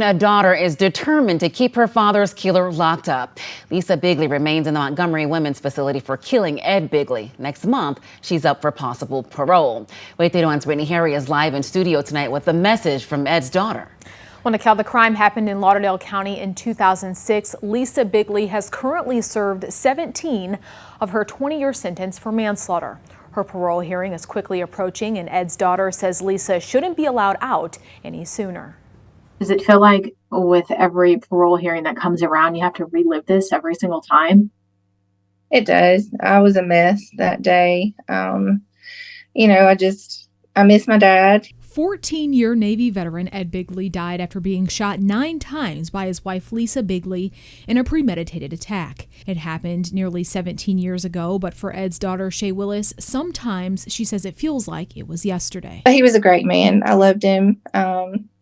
A daughter is determined to keep her father's killer locked up. Lesia Bigley remains in the Montgomery Women's Facility for killing Ed Bigley. Next month, she's up for possible parole. Wait 31's Brittany Harry is live in studio tonight with a message from Ed's daughter. Well, Nicole, the crime happened in Lauderdale County in 2006. Lesia Bigley has currently served 17 of her 20-year sentence for manslaughter. Her parole hearing is quickly approaching, and Ed's daughter says Lesia shouldn't be allowed out any sooner. Does it feel like with every parole hearing that comes around, you have to relive this every single time? It does. I was a mess that day. I miss my dad. 14-year Navy veteran Ed Bigley died after being shot 9 times by his wife Lesia Bigley in a premeditated attack. It happened nearly 17 years ago, but for Ed's daughter Shay Willis, sometimes she says it feels like it was yesterday. He was a great man. I loved him.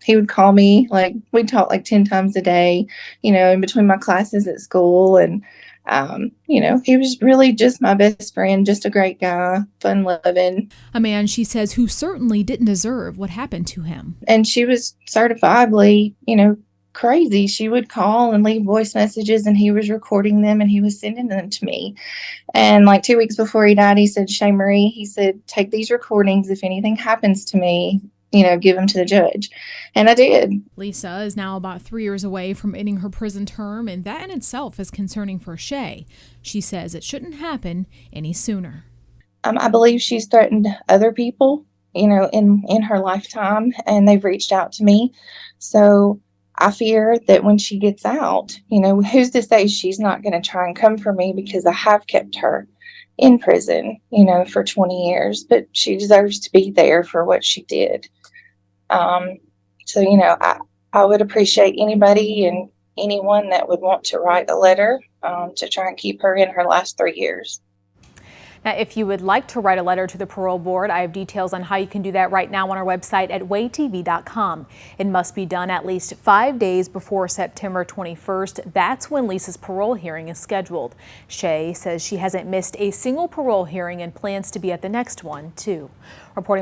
He would call me, we'd talk 10 times a day, in between my classes at school. And, he was really just my best friend, just a great guy, fun loving. A man, she says, who certainly didn't deserve what happened to him. And she was certifiably, crazy. She would call and leave voice messages, and he was recording them and he was sending them to me. And 2 weeks before he died, he said, "Shay Marie," he said, "take these recordings. If anything happens to me, give them to the judge." And I did. Lesia is now about 3 years away from ending her prison term, and that in itself is concerning for Shay. She says it shouldn't happen any sooner. I believe she's threatened other people, in her lifetime, and they've reached out to me. So I fear that when she gets out, who's to say she's not going to try and come for me, because I have kept her in prison, for 20 years, but she deserves to be there for what she did. I would appreciate anybody and anyone that would want to write a letter to try and keep her in her last 3 years. Now, if you would like to write a letter to the parole board, I have details on how you can do that right now on our website at waytv.com. It must be done at least 5 days before September 21st. That's when Lisa's parole hearing is scheduled. Shay says she hasn't missed a single parole hearing and plans to be at the next one, too. Reporting